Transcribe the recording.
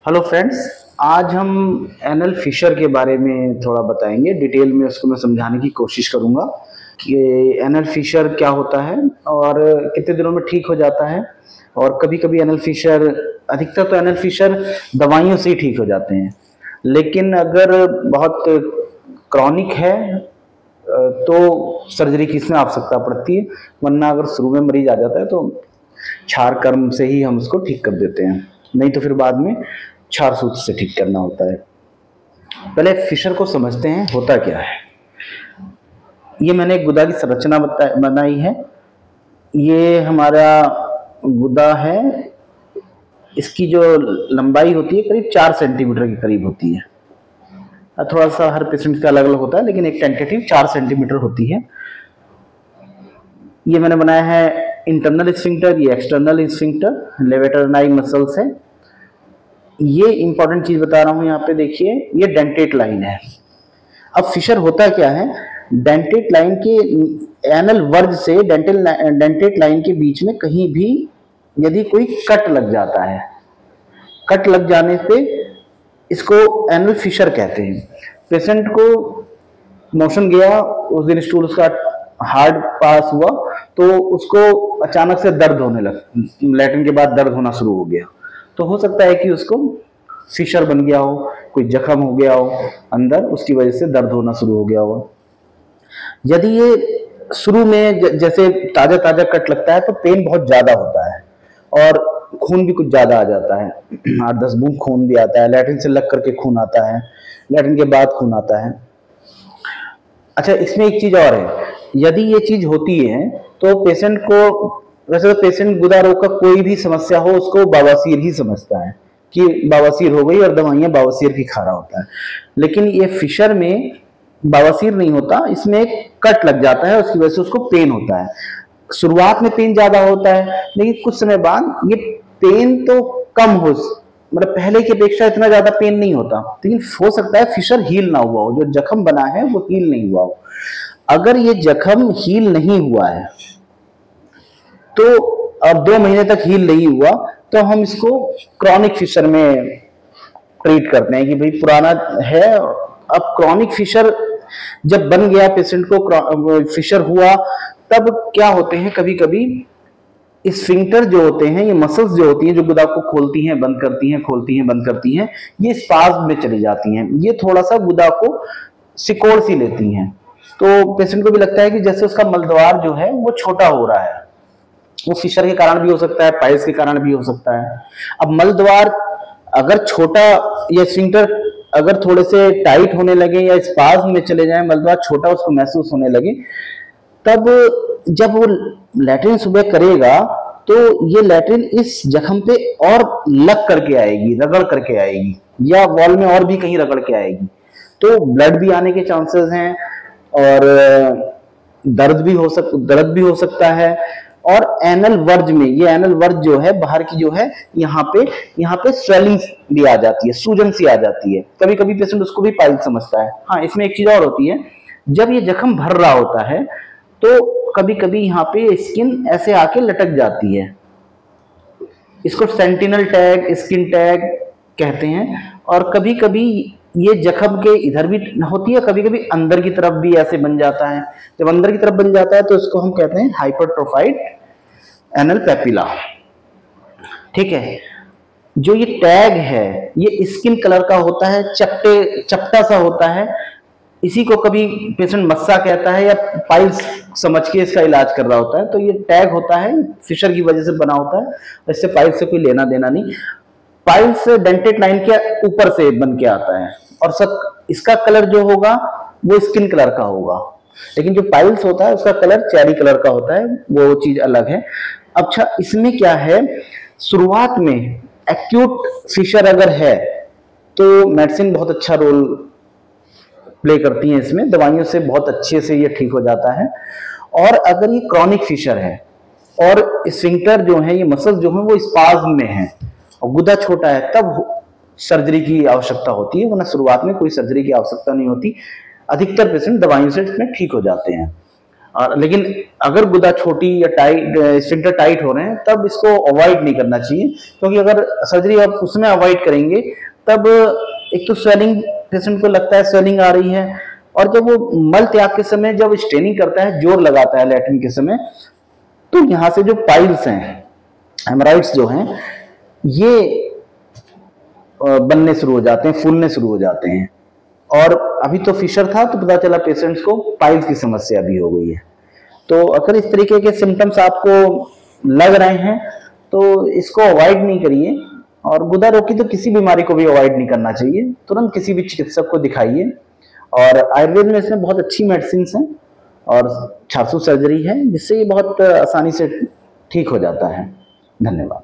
Hello friends, आज हम anal fissure के बारे में थोड़ा बताएंगे। डिटेल में उसको मैं समझाने की कोशिश करूंगा कि एनल फिशर क्या होता है और कितने दिनों में ठीक हो जाता है। और कभी कभी एनल फिशर, अधिकतर तो एनल फिशर दवाइयों से ही ठीक हो जाते हैं, लेकिन अगर बहुत क्रॉनिक है तो सर्जरी की इसमें आवश्यकता पड़ती है। वरना अगर शुरू में मरीज आ जाता है तो क्षार कर्म से ही हम उसको ठीक कर देते हैं, नहीं तो फिर बाद में क्षार सूत्र से ठीक करना होता है। पहले फिशर को समझते हैं होता क्या है। ये मैंने एक गुदा की संरचना बनाई है। ये हमारा गुदा है, इसकी जो लंबाई होती है करीब 4 सेंटीमीटर के करीब होती है। थोड़ा सा हर पेशेंट का अलग अलग होता है, लेकिन एक टेंटेटिव 4 सेंटीमीटर होती है। ये मैंने बनाया है इंटरनल स्फिंक्टर, ये एक्सटर्नल स्फिंक्टर, लेवेटर अनाई मसल्स है। ये इंपॉर्टेंट चीज बता रहा हूं, यहाँ पे देखिए, ये डेंटेट लाइन है। अब फिशर होता क्या है, डेंटेट लाइन के एनल वर्ज से डेंटेट लाइन के बीच में कहीं भी यदि कोई कट लग जाता है, कट लग जाने पे इसको एनल फिशर कहते हैं। पेशेंट को मोशन गया, उस दिन स्टूल उसका हार्ड पास हुआ तो उसको अचानक से दर्द होने लगा, लैट्रिन के बाद दर्द होना शुरू हो गया, तो हो सकता है कि उसको फिशर बन गया हो, कोई जख्म हो गया हो अंदर, उसकी वजह से दर्द होना शुरू हो गया हो। यदि ये शुरू में जैसे ताजा ताजा कट लगता है तो पेन बहुत ज्यादा होता है और खून भी कुछ ज्यादा आ जाता है, 8-10 बूंद खून भी आता है। लैट्रिन से लग करके खून आता है, लैट्रिन के बाद खून आता है। अच्छा, इसमें एक चीज और है, यदि ये चीज होती है तो पेशेंट को, वैसे तो पेशेंट गुदा रोग का कोई भी समस्या हो उसको बवासीर ही समझता है कि बवासीर हो गई और दवाइयां बवासीर की खा रहा होता है। लेकिन ये फिशर में बवासीर नहीं होता, इसमें एक कट लग जाता है, उसकी वजह से उसको पेन होता है। शुरुआत में पेन ज्यादा होता है, लेकिन कुछ समय बाद ये पेन तो कम हो, मतलब पहले की अपेक्षा इतना ज्यादा पेन नहीं होता। लेकिन हो सकता है फिशर हील ना हुआ हो, जो जख्म बना है वो हील नहीं हुआ हो। अगर ये जख्म हील नहीं हुआ है तो अब 2 महीने तक हील नहीं हुआ तो हम इसको क्रॉनिक फिशर में ट्रीट करते हैं कि भाई पुराना है। अब क्रॉनिक फिशर जब बन गया, पेशेंट को फिशर हुआ, तब क्या होते हैं, कभी कभी स्फिंक्टर जो होते हैं, ये मसल्स जो होती हैं जो गुदा को खोलती हैं बंद करती हैं, खोलती हैं बंद करती हैं, ये स्पाज्म में चली जाती हैं। ये थोड़ा सा गुदा को सिकोड़ सी लेती हैं, तो पेशेंट को भी लगता है कि जैसे उसका मलद्वार जो है वो छोटा हो रहा है। वो फिशर के कारण भी हो सकता है, पाइल्स के कारण भी हो सकता है। अब मलद्वार अगर छोटा या स्फिंक्टर अगर थोड़े से टाइट होने लगे या स्पाज्म में चले जाए, मलद्वार छोटा उसको महसूस होने लगे, तब जब वो लैट्रिन सुबह करेगा तो ये लैट्रिन इस जख्म पे और लग करके आएगी, रगड़ करके आएगी, या वॉल में और भी कहीं रगड़ के आएगी, तो ब्लड भी आने के चांसेस हैं और दर्द भी हो सकता है। और एनल वर्ज में, ये एनल वर्ज जो है बाहर की जो है, यहाँ पे स्वेलिंग भी आ जाती है, सूजन सी आ जाती है। कभी कभी पेशेंट उसको भी पाइल्स समझता है। हाँ, इसमें एक चीज और होती है, जब ये जख्म भर रहा होता है तो कभी कभी यहाँ पे स्किन ऐसे आके लटक जाती है, इसको सेंटिनल टैग, स्किन टैग कहते हैं। और कभी कभी ये जख्म के इधर भी होती है, कभी कभी अंदर की तरफ भी ऐसे बन जाता है। जब अंदर की तरफ बन जाता है तो इसको हम कहते हैं हाइपरट्रोफाइड एनल पेपिला। ठीक है, जो ये टैग है ये स्किन कलर का होता है, चपटा सा होता है। इसी को कभी पेशेंट मस्सा कहता है या पाइल्स समझ के इसका इलाज कर रहा होता है। तो ये टैग होता है, फिशर की वजह से बना होता है, इससे पाइल्स से कोई लेना देना नहीं। पाइल्स डेंटेट लाइन के ऊपर से बन के आता है और सब इसका कलर जो होगा वो स्किन कलर का होगा, लेकिन जो पाइल्स होता है उसका कलर चेरी कलर का होता है, वो चीज अलग है। अच्छा, इसमें क्या है, शुरुआत में एक्यूट फिशर अगर है तो मेडिसिन बहुत अच्छा रोल प्ले करती हैं, इसमें दवाइयों से बहुत अच्छे से ये ठीक हो जाता है। और अगर ये क्रॉनिक फिशर है और स्फिंक्टर जो है, ये मसल्स जो है वो स्पाज्म में है और गुदा छोटा है, तब सर्जरी की आवश्यकता होती है, वरना शुरुआत में कोई सर्जरी की आवश्यकता नहीं होती। अधिकतर पेशेंट दवाइयों से इसमें ठीक हो जाते हैं। और लेकिन अगर गुदा छोटी या टाइट स्फिंक्टर टाइट हो रहे हैं तब इसको अवॉइड नहीं करना चाहिए, क्योंकि अगर सर्जरी आप उसमें अवॉइड करेंगे तब एक तो स्वेलिंग, पेशेंट को लगता है स्वेलिंग आ रही है, और जब वो मल त्याग के समय जब स्ट्रेनिंग करता है, जोर लगाता है लैट्रिन के समय, तो यहाँ से जो पाइल्स हैं, हेमराइड्स जो हैं, ये बनने शुरू हो जाते हैं, फूलने शुरू हो जाते हैं। और अभी तो फिशर था तो पता चला पेशेंट्स को पाइल्स की समस्या भी हो गई है। तो अगर इस तरीके के सिम्टम्स आपको लग रहे हैं तो इसको अवॉइड नहीं करिए, और गुदा रोग की तो किसी बीमारी को भी अवॉइड नहीं करना चाहिए, तुरंत किसी भी चिकित्सक को दिखाइए। और आयुर्वेद में इसमें बहुत अच्छी मेडिसिन हैं और छासू सर्जरी है, जिससे ये बहुत आसानी से ठीक हो जाता है। धन्यवाद।